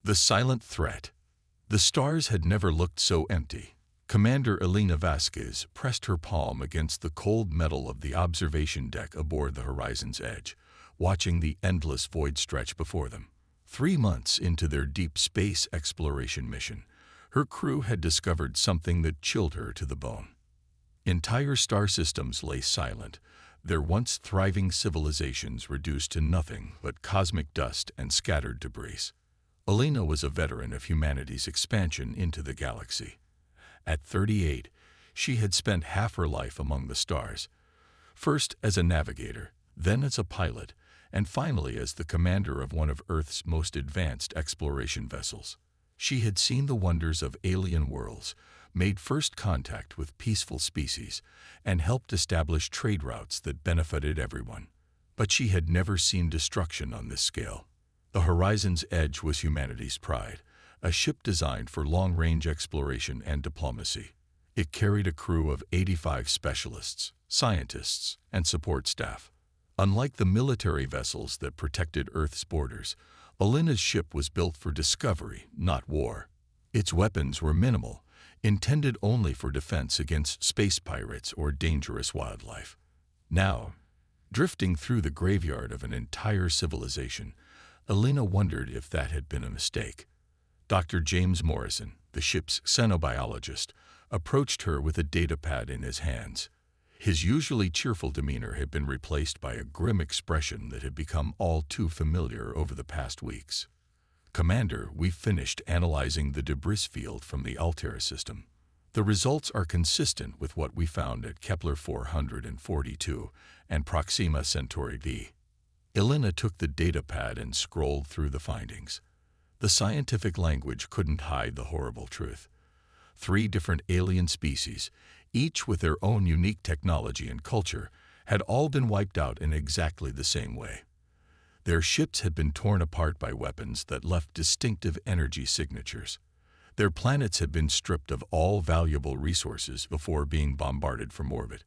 The silent threat. The stars had never looked so empty. Commander Elena Vasquez pressed her palm against the cold metal of the observation deck aboard the horizon's edge, watching the endless void stretch before them. 3 months into their deep space exploration mission, her crew had discovered something that chilled her to the bone. Entire star systems lay silent, their once thriving civilizations reduced to nothing but cosmic dust and scattered debris. Elena was a veteran of humanity's expansion into the galaxy. At 38, she had spent half her life among the stars, first as a navigator, then as a pilot, and finally as the commander of one of Earth's most advanced exploration vessels. She had seen the wonders of alien worlds, made first contact with peaceful species, and helped establish trade routes that benefited everyone. But she had never seen destruction on this scale. The Horizon's Edge was humanity's pride, a ship designed for long-range exploration and diplomacy. It carried a crew of 85 specialists, scientists, and support staff. Unlike the military vessels that protected Earth's borders, Elena's ship was built for discovery, not war. Its weapons were minimal, intended only for defense against space pirates or dangerous wildlife. Now, drifting through the graveyard of an entire civilization, Elena wondered if that had been a mistake. Dr. James Morrison, the ship's xenobiologist, approached her with a datapad in his hands. His usually cheerful demeanor had been replaced by a grim expression that had become all too familiar over the past weeks. "Commander, we've finished analyzing the debris field from the Altera system. The results are consistent with what we found at Kepler 442 and Proxima Centauri b." Elena took the datapad and scrolled through the findings. The scientific language couldn't hide the horrible truth. 3 different alien species, each with their own unique technology and culture, had all been wiped out in exactly the same way. Their ships had been torn apart by weapons that left distinctive energy signatures. Their planets had been stripped of all valuable resources before being bombarded from orbit.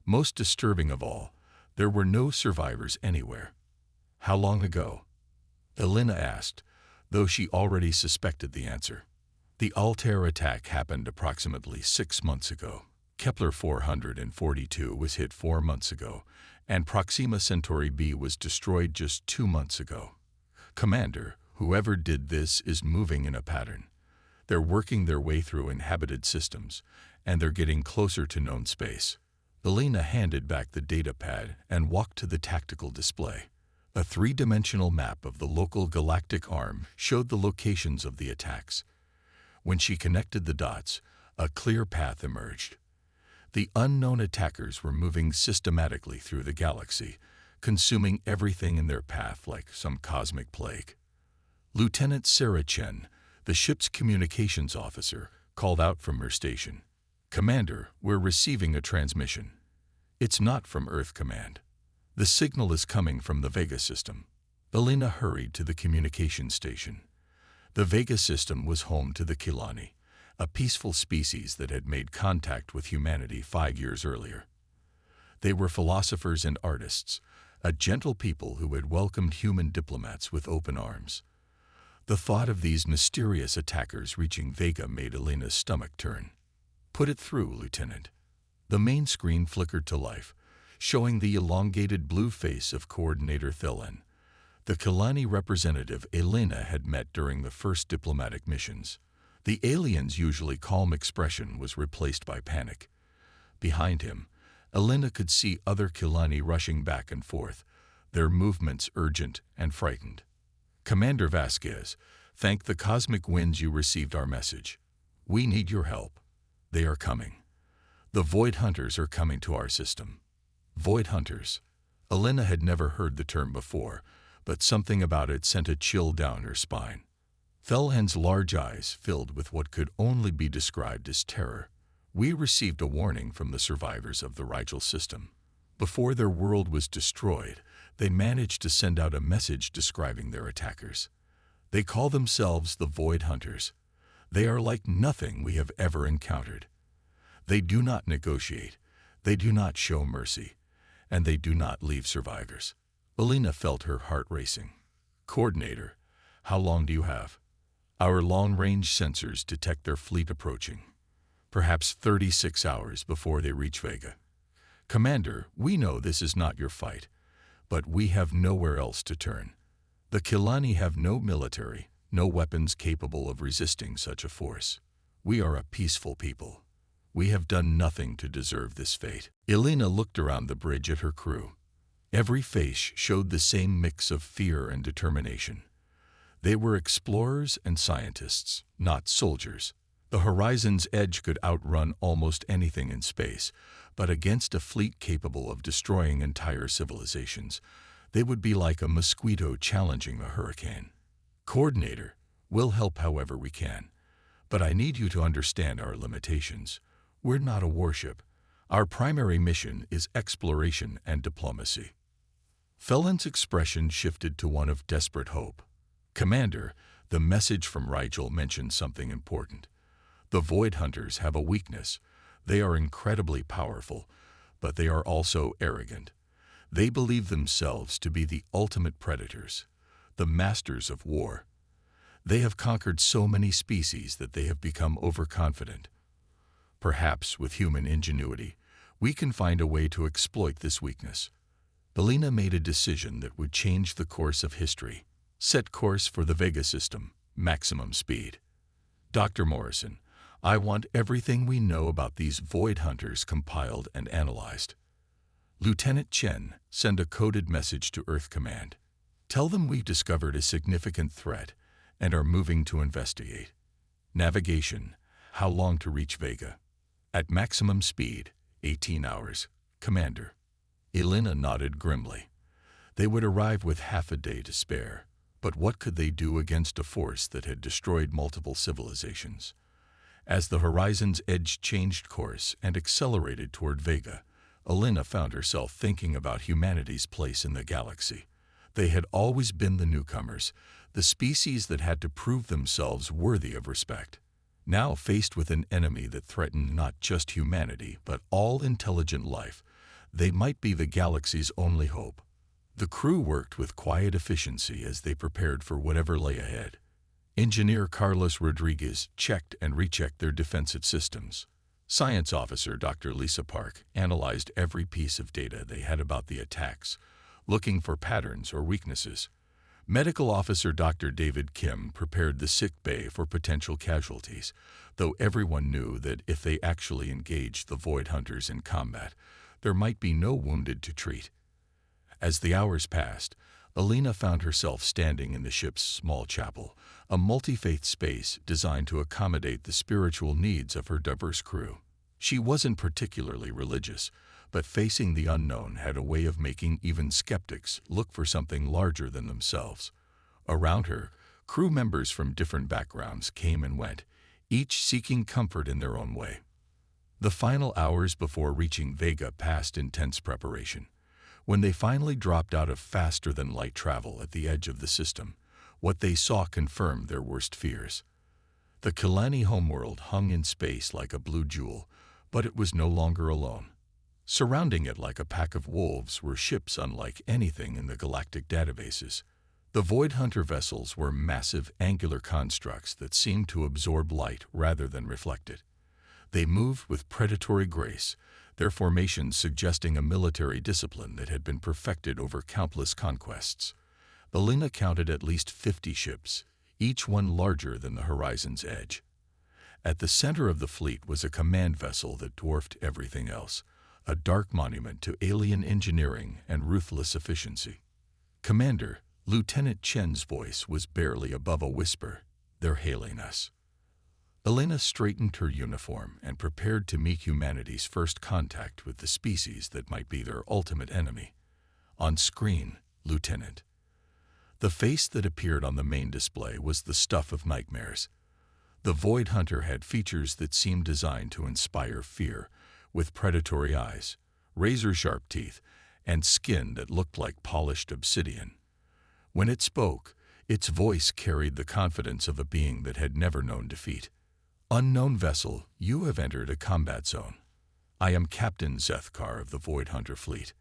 Most disturbing of all, there were no survivors anywhere. "How long ago?" Elena asked, though she already suspected the answer. "The Altair attack happened approximately 6 months ago. Kepler 442 was hit 4 months ago, and Proxima Centauri b was destroyed just 2 months ago. Commander, whoever did this is moving in a pattern. They're working their way through inhabited systems, and they're getting closer to known space." Elena handed back the datapad and walked to the tactical display. A 3-dimensional map of the local galactic arm showed the locations of the attacks. When she connected the dots, a clear path emerged. The unknown attackers were moving systematically through the galaxy, consuming everything in their path like some cosmic plague. Lieutenant Sarah Chen, the ship's communications officer, called out from her station. "Commander, we're receiving a transmission. It's not from Earth Command. The signal is coming from the Vega system." Elena hurried to the communication station. The Vega system was home to the Kilani, a peaceful species that had made contact with humanity 5 years earlier. They were philosophers and artists, a gentle people who had welcomed human diplomats with open arms. The thought of these mysterious attackers reaching Vega made Elena's stomach turn. "Put it through, Lieutenant." The main screen flickered to life, showing the elongated blue face of Coordinator Thelen, the Kilani representative Elena had met during the first diplomatic missions. The alien's usually calm expression was replaced by panic. Behind him, Elena could see other Kilani rushing back and forth, their movements urgent and frightened. "Commander Vasquez, thank the cosmic winds you received our message. We need your help. They are coming. The Void Hunters are coming to our system." Void Hunters. Elena had never heard the term before, but something about it sent a chill down her spine. Thelhen's large eyes filled with what could only be described as terror. "We received a warning from the survivors of the Rigel system. Before their world was destroyed, they managed to send out a message describing their attackers. They call themselves the Void Hunters. They are like nothing we have ever encountered. They do not negotiate, they do not show mercy, and they do not leave survivors." Elena felt her heart racing. "Coordinator, how long do you have?" Our long-range sensors detect their fleet approaching, perhaps 36 hours before they reach Vega. Commander, we know this is not your fight, but we have nowhere else to turn. The Kilani have no military, no weapons capable of resisting such a force. We are a peaceful people. We have done nothing to deserve this fate. Elena looked around the bridge at her crew. Every face showed the same mix of fear and determination. They were explorers and scientists, not soldiers. The horizon's edge could outrun almost anything in space, but against a fleet capable of destroying entire civilizations, they would be like a mosquito challenging a hurricane. Coordinator, we'll help however we can, but I need you to understand our limitations. We're not a warship. Our primary mission is exploration and diplomacy. Felon's expression shifted to one of desperate hope. Commander, the message from Rigel mentioned something important. The Void Hunters have a weakness. They are incredibly powerful, but they are also arrogant. They believe themselves to be the ultimate predators, the masters of war. They have conquered so many species that they have become overconfident. Perhaps with human ingenuity, we can find a way to exploit this weakness. Belina made a decision that would change the course of history. Set course for the Vega system, maximum speed. Dr. Morrison, I want everything we know about these Void Hunters compiled and analyzed. Lieutenant Chen, send a coded message to Earth Command. Tell them we've discovered a significant threat and are moving to investigate. Navigation, how long to reach Vega? At maximum speed, 18 hours. Commander. Elena nodded grimly. They would arrive with half a day to spare, but what could they do against a force that had destroyed multiple civilizations? As the horizon's edge changed course and accelerated toward Vega, Elena found herself thinking about humanity's place in the galaxy. They had always been the newcomers, the species that had to prove themselves worthy of respect. Now faced with an enemy that threatened not just humanity, but all intelligent life, they might be the galaxy's only hope. The crew worked with quiet efficiency as they prepared for whatever lay ahead. Engineer Carlos Rodriguez checked and rechecked their defensive systems. Science officer Dr. Lisa Park analyzed every piece of data they had about the attacks, looking for patterns or weaknesses. Medical officer Dr. David Kim prepared the sick bay for potential casualties, though everyone knew that if they actually engaged the Void Hunters in combat, there might be no wounded to treat. As the hours passed, Elena found herself standing in the ship's small chapel, a multi-faith space designed to accommodate the spiritual needs of her diverse crew. She wasn't particularly religious, but facing the unknown had a way of making even skeptics look for something larger than themselves. Around her, crew members from different backgrounds came and went, each seeking comfort in their own way. The final hours before reaching Vega passed intense preparation. When they finally dropped out of faster-than-light travel at the edge of the system, what they saw confirmed their worst fears. The Kilani homeworld hung in space like a blue jewel, but it was no longer alone. Surrounding it like a pack of wolves were ships unlike anything in the galactic databases. The Void Hunter vessels were massive angular constructs that seemed to absorb light rather than reflect it. They moved with predatory grace, their formations suggesting a military discipline that had been perfected over countless conquests. Belina counted at least 50 ships, each one larger than the horizon's edge. At the center of the fleet was a command vessel that dwarfed everything else, a dark monument to alien engineering and ruthless efficiency. Commander, Lieutenant Chen's voice was barely above a whisper. They're hailing us. Elena straightened her uniform and prepared to meet humanity's first contact with the species that might be their ultimate enemy. On screen, Lieutenant. The face that appeared on the main display was the stuff of nightmares. The Void Hunter had features that seemed designed to inspire fear, with predatory eyes, razor-sharp teeth, and skin that looked like polished obsidian. When it spoke, its voice carried the confidence of a being that had never known defeat. Unknown vessel, you have entered a combat zone. I am Captain Zethkar of the Void Hunter fleet.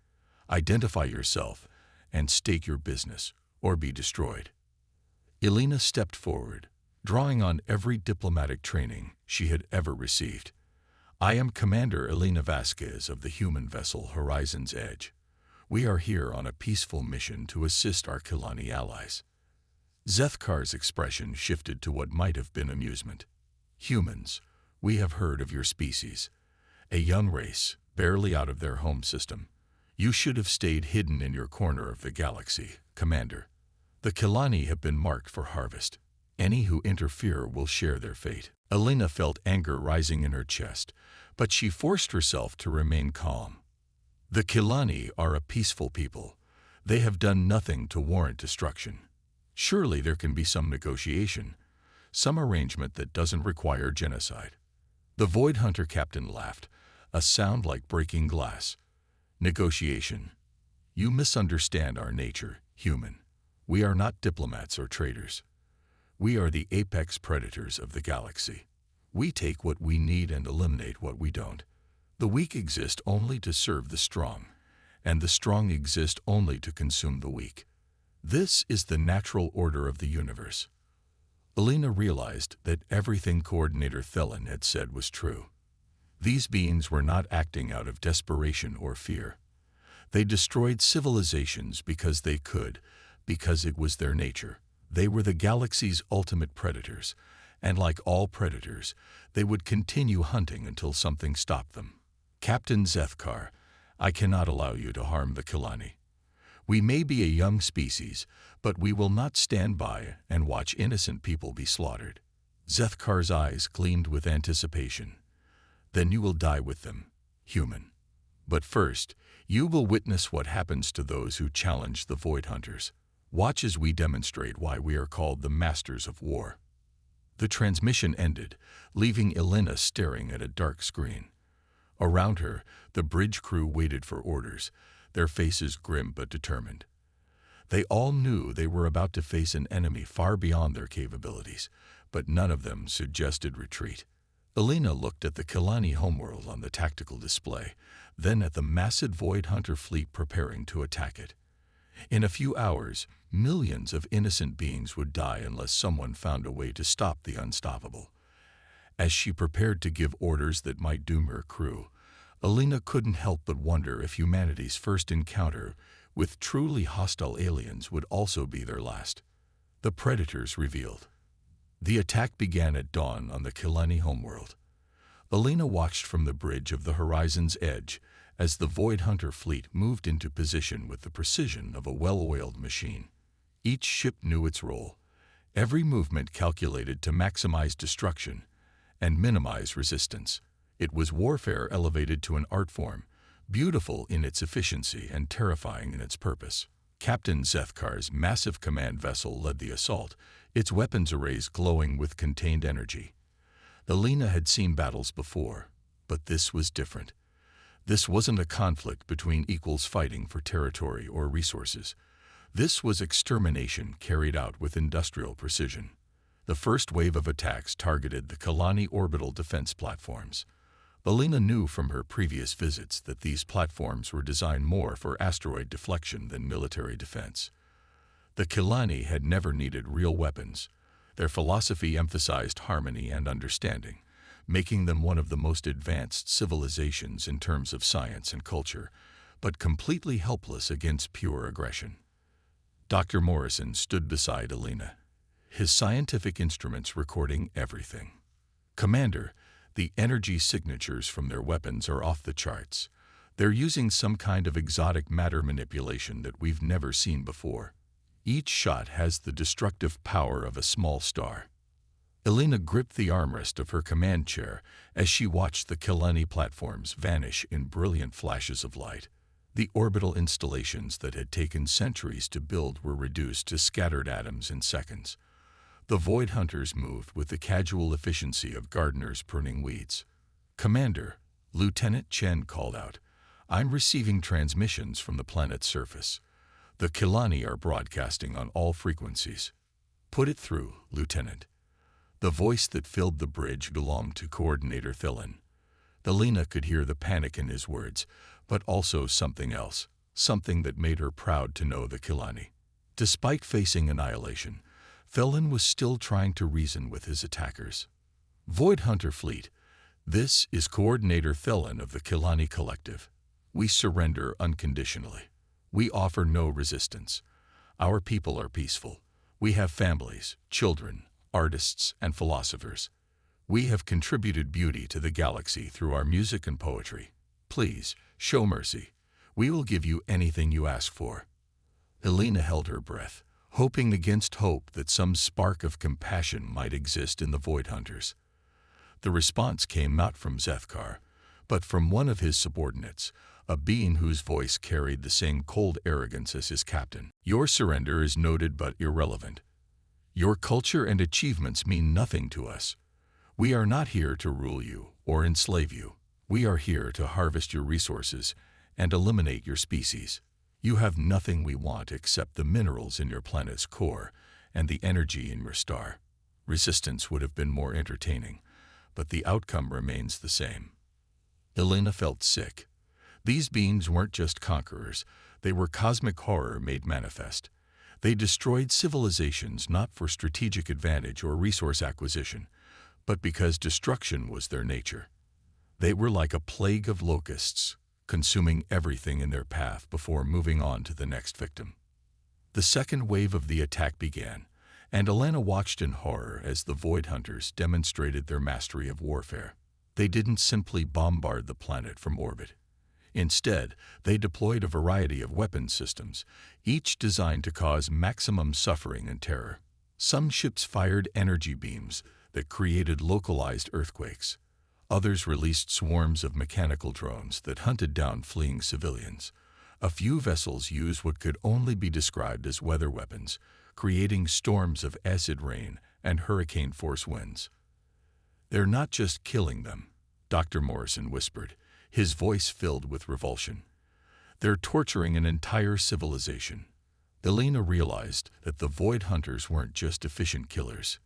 Identify yourself and state your business, or be destroyed. Elena stepped forward, drawing on every diplomatic training she had ever received. "I am Commander Elena Vasquez of the human vessel Horizon's Edge. We are here on a peaceful mission to assist our Kilani allies." Zethkar's expression shifted to what might have been amusement. "Humans, we have heard of your species. A young race, barely out of their home system. You should have stayed hidden in your corner of the galaxy, Commander. The Kilani have been marked for harvest. Any who interfere will share their fate." Elena felt anger rising in her chest, but she forced herself to remain calm. The Kilani are a peaceful people. They have done nothing to warrant destruction. Surely there can be some negotiation, some arrangement that doesn't require genocide. The Void Hunter captain laughed, a sound like breaking glass. "Negotiation. You misunderstand our nature, human. We are not diplomats or traitors. We are the apex predators of the galaxy. We take what we need and eliminate what we don't. The weak exist only to serve the strong, and the strong exist only to consume the weak. This is the natural order of the universe." Elena realized that everything Coordinator Thelen had said was true. These beings were not acting out of desperation or fear. They destroyed civilizations because they could, because it was their nature. They were the galaxy's ultimate predators, and like all predators, they would continue hunting until something stopped them. "Captain Zethkar, I cannot allow you to harm the Kilani. We may be a young species, but we will not stand by and watch innocent people be slaughtered." Zethkar's eyes gleamed with anticipation. "Then you will die with them, human. But first, you will witness what happens to those who challenge the Void Hunters. Watch as we demonstrate why we are called the Masters of War." The transmission ended, leaving Elena staring at a dark screen. Around her, the bridge crew waited for orders, their faces grim but determined. They all knew they were about to face an enemy far beyond their capabilities, but none of them suggested retreat. Elena looked at the Kilani homeworld on the tactical display, then at the massive Void Hunter fleet preparing to attack it. In a few hours, millions of innocent beings would die unless someone found a way to stop the unstoppable. As she prepared to give orders that might doom her crew, Elena couldn't help but wonder if humanity's first encounter with truly hostile aliens would also be their last. The Predators revealed. The attack began at dawn on the Kilani homeworld. Elena watched from the bridge of the Horizon's Edge as the Void Hunter fleet moved into position with the precision of a well-oiled machine. Each ship knew its role, every movement calculated to maximize destruction and minimize resistance. It was warfare elevated to an art form, beautiful in its efficiency and terrifying in its purpose. Captain Zethkar's massive command vessel led the assault, its weapons arrays glowing with contained energy. Elena had seen battles before, but this was different. This wasn't a conflict between equals fighting for territory or resources. This was extermination carried out with industrial precision. The first wave of attacks targeted the Kilani orbital defense platforms. Elena knew from her previous visits that these platforms were designed more for asteroid deflection than military defense. The Kilani had never needed real weapons. Their philosophy emphasized harmony and understanding, making them one of the most advanced civilizations in terms of science and culture, but completely helpless against pure aggression. Dr. Morrison stood beside Elena, his scientific instruments recording everything. "Commander, the energy signatures from their weapons are off the charts. They're using some kind of exotic matter manipulation that we've never seen before. Each shot has the destructive power of a small star." Elena gripped the armrest of her command chair as she watched the Kilani platforms vanish in brilliant flashes of light. The orbital installations that had taken centuries to build were reduced to scattered atoms in seconds. The Void Hunters moved with the casual efficiency of gardeners pruning weeds. "Commander," Lieutenant Chen called out, "I'm receiving transmissions from the planet's surface. The Kilani are broadcasting on all frequencies." "Put it through, Lieutenant." The voice that filled the bridge belonged to Coordinator Thelen. Elena could hear the panic in his words, but also something else, something that made her proud to know the Kilani. Despite facing annihilation, Thelen was still trying to reason with his attackers. Void Hunter Fleet, this is Coordinator Thelen of the Kilani Collective. We surrender unconditionally. We offer no resistance. Our people are peaceful. We have families, children, artists, and philosophers. We have contributed beauty to the galaxy through our music and poetry. Please, show mercy. We will give you anything you ask for. Elena held her breath, hoping against hope that some spark of compassion might exist in the Void Hunters. The response came not from Zethkar, but from one of his subordinates, a being whose voice carried the same cold arrogance as his captain. Your surrender is noted but irrelevant. Your culture and achievements mean nothing to us. We are not here to rule you or enslave you. We are here to harvest your resources and eliminate your species. You have nothing we want except the minerals in your planet's core and the energy in your star. Resistance would have been more entertaining, but the outcome remains the same. Elena felt sick. These beings weren't just conquerors, they were cosmic horror made manifest. They destroyed civilizations not for strategic advantage or resource acquisition, but because destruction was their nature. They were like a plague of locusts, consuming everything in their path before moving on to the next victim. The second wave of the attack began, and Elena watched in horror as the Void Hunters demonstrated their mastery of warfare. They didn't simply bombard the planet from orbit. Instead, they deployed a variety of weapons systems, each designed to cause maximum suffering and terror. Some ships fired energy beams that created localized earthquakes. Others released swarms of mechanical drones that hunted down fleeing civilians. A few vessels used what could only be described as weather weapons, creating storms of acid rain and hurricane-force winds. They're not just killing them, Dr. Morrison whispered, his voice filled with revulsion. They're torturing an entire civilization. Elena realized that the Void Hunters weren't just efficient killers.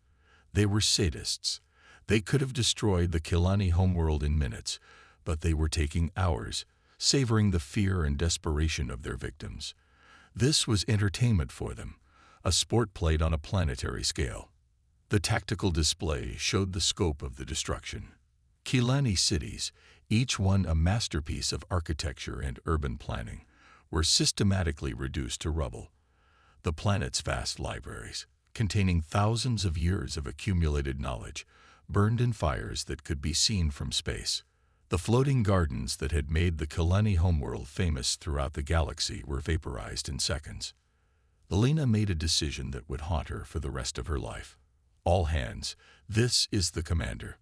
They were sadists. They could have destroyed the Kilani homeworld in minutes, but they were taking hours, savoring the fear and desperation of their victims. This was entertainment for them, a sport played on a planetary scale. The tactical display showed the scope of the destruction. Kilani cities, each one a masterpiece of architecture and urban planning, were systematically reduced to rubble. The planet's vast libraries, containing thousands of years of accumulated knowledge, burned in fires that could be seen from space. The floating gardens that had made the Kilani homeworld famous throughout the galaxy were vaporized in seconds. Elena made a decision that would haunt her for the rest of her life. All hands, this is the commander.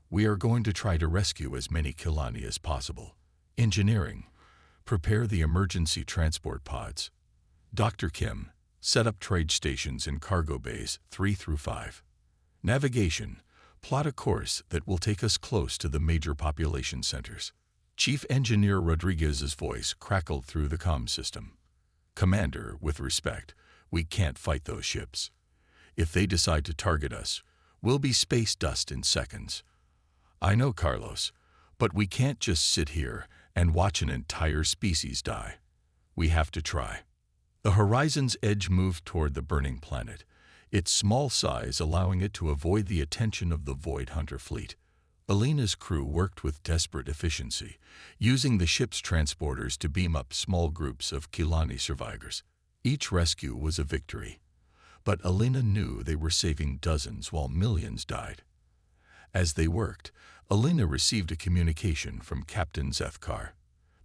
We are going to try to rescue as many Kilani as possible. Engineering, prepare the emergency transport pods. Dr. Kim, set up trade stations in cargo bays 3 through 5. Navigation, plot a course that will take us close to the major population centers. Chief Engineer Rodriguez's voice crackled through the comm system. Commander, with respect, we can't fight those ships. If they decide to target us, we'll be space dust in seconds. I know, Carlos, but we can't just sit here and watch an entire species die. We have to try. The Horizon's edge moved toward the burning planet, its small size allowing it to avoid the attention of the Void Hunter fleet. Elena's crew worked with desperate efficiency, using the ship's transporters to beam up small groups of Kilani survivors. Each rescue was a victory, but Elena knew they were saving dozens while millions died. As they worked, Elena received a communication from Captain Zethkar.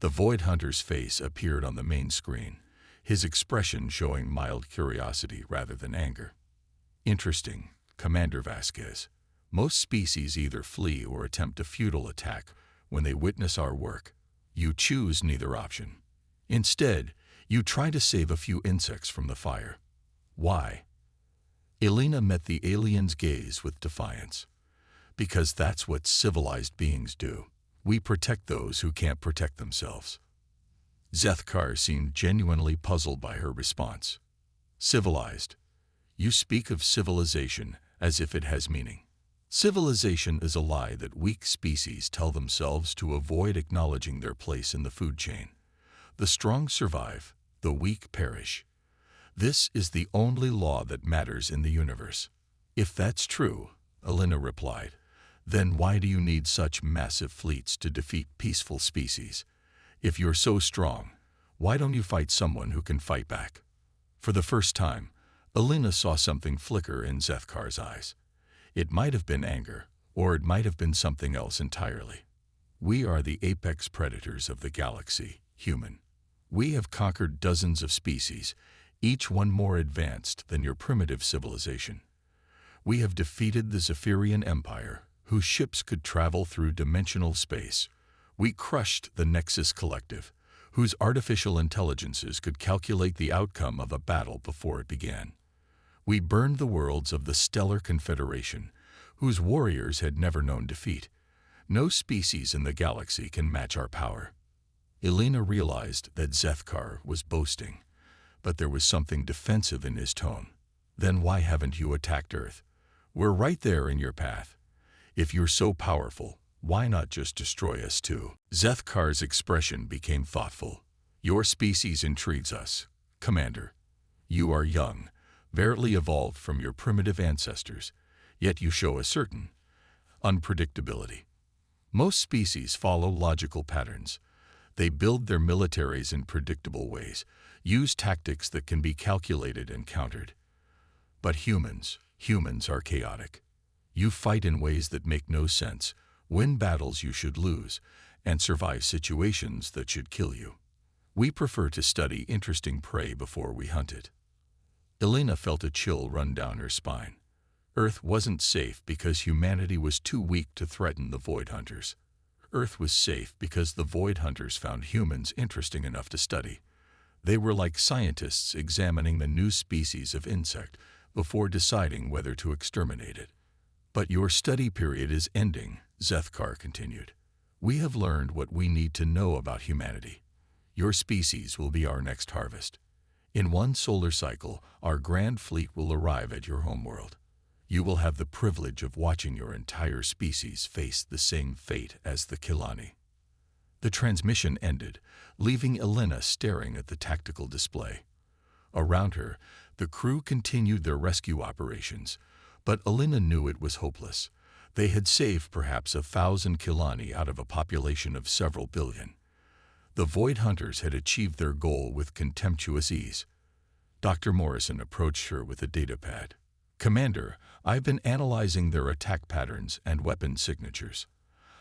The Void Hunter's face appeared on the main screen, his expression showing mild curiosity rather than anger. Interesting, Commander Vasquez. Most species either flee or attempt a futile attack when they witness our work. You choose neither option. Instead, you try to save a few insects from the fire. Why? Elena met the alien's gaze with defiance. Because that's what civilized beings do. We protect those who can't protect themselves. Zethkar seemed genuinely puzzled by her response. Civilized. You speak of civilization as if it has meaning. Civilization is a lie that weak species tell themselves to avoid acknowledging their place in the food chain. The strong survive, the weak perish. This is the only law that matters in the universe. If that's true, Elena replied, then why do you need such massive fleets to defeat peaceful species? If you're so strong, why don't you fight someone who can fight back? For the first time, Elena saw something flicker in Zethkar's eyes. It might have been anger, or it might have been something else entirely. We are the apex predators of the galaxy, human. We have conquered dozens of species, each one more advanced than your primitive civilization. We have defeated the Zephyrian Empire, whose ships could travel through dimensional space. We crushed the Nexus Collective, whose artificial intelligences could calculate the outcome of a battle before it began. We burned the worlds of the Stellar Confederation, whose warriors had never known defeat. No species in the galaxy can match our power. Elena realized that Zethkar was boasting, but there was something defensive in his tone. Then why haven't you attacked Earth? We're right there in your path. If you're so powerful, why not just destroy us too? Zethkar's expression became thoughtful. Your species intrigues us, Commander. You are young, barely evolved from your primitive ancestors, yet you show a certain unpredictability. Most species follow logical patterns. They build their militaries in predictable ways, use tactics that can be calculated and countered. But humans are chaotic. You fight in ways that make no sense, win battles you should lose, and survive situations that should kill you. We prefer to study interesting prey before we hunt it. Elena felt a chill run down her spine. Earth wasn't safe because humanity was too weak to threaten the Void Hunters. Earth was safe because the Void Hunters found humans interesting enough to study. They were like scientists examining the new species of insect before deciding whether to exterminate it. But your study period is ending, Zethkar continued. We have learned what we need to know about humanity. Your species will be our next harvest. In one solar cycle, our grand fleet will arrive at your homeworld. You will have the privilege of watching your entire species face the same fate as the Kilani. The transmission ended, leaving Elena staring at the tactical display. Around her, the crew continued their rescue operations, but Elena knew it was hopeless. They had saved perhaps 1,000 Kilani out of a population of several billion. The Void Hunters had achieved their goal with contemptuous ease. Dr. Morrison approached her with a datapad. Commander, I've been analyzing their attack patterns and weapon signatures.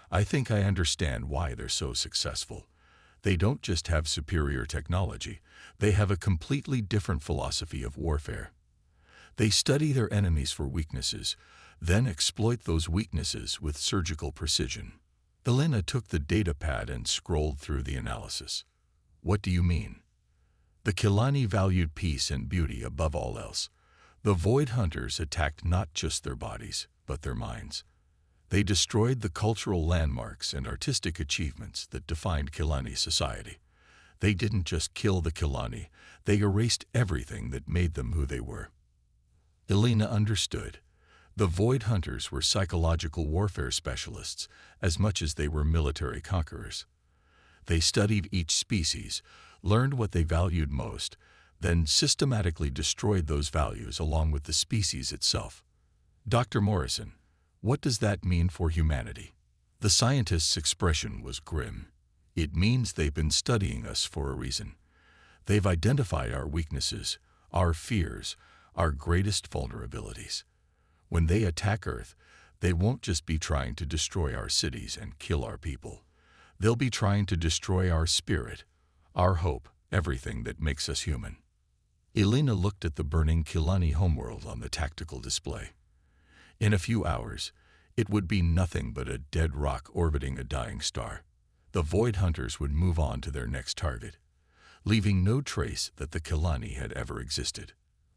I think I understand why they're so successful. They don't just have superior technology, they have a completely different philosophy of warfare. They study their enemies for weaknesses, then exploit those weaknesses with surgical precision. Elena took the datapad and scrolled through the analysis. What do you mean? The Kilani valued peace and beauty above all else. The Void Hunters attacked not just their bodies, but their minds. They destroyed the cultural landmarks and artistic achievements that defined Kilani society. They didn't just kill the Kilani, they erased everything that made them who they were. Elena understood. The Void Hunters were psychological warfare specialists as much as they were military conquerors. They studied each species, learned what they valued most, then systematically destroyed those values along with the species itself. Dr. Morrison, what does that mean for humanity? The scientist's expression was grim. It means they've been studying us for a reason. They've identified our weaknesses, our fears, our greatest vulnerabilities. When they attack Earth, they won't just be trying to destroy our cities and kill our people. They'll be trying to destroy our spirit, our hope, everything that makes us human. Elena looked at the burning Kilani homeworld on the tactical display. In a few hours, it would be nothing but a dead rock orbiting a dying star. The Void Hunters would move on to their next target, leaving no trace that the Kilani had ever existed.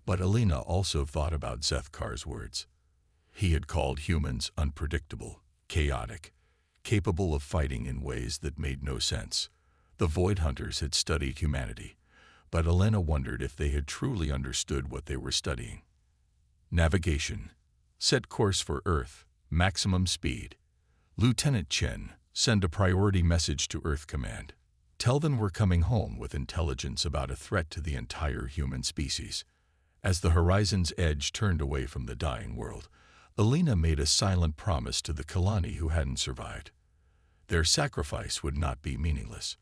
But Elena also thought about Zethkar's words. He had called humans unpredictable, chaotic, capable of fighting in ways that made no sense. The Void Hunters had studied humanity, but Elena wondered if they had truly understood what they were studying. Navigation. Set course for Earth. Maximum speed. Lieutenant Chen, send a priority message to Earth Command. Tell them we're coming home with intelligence about a threat to the entire human species." As the horizon's edge turned away from the dying world, Alina made a silent promise to the Kalani who hadn't survived. Their sacrifice would not be meaningless.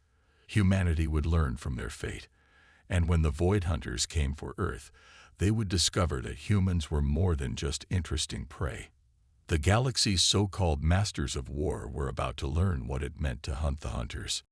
Humanity would learn from their fate, and when the Void Hunters came for Earth, they would discover that humans were more than just interesting prey. The galaxy's so-called masters of war were about to learn what it meant to hunt the hunters.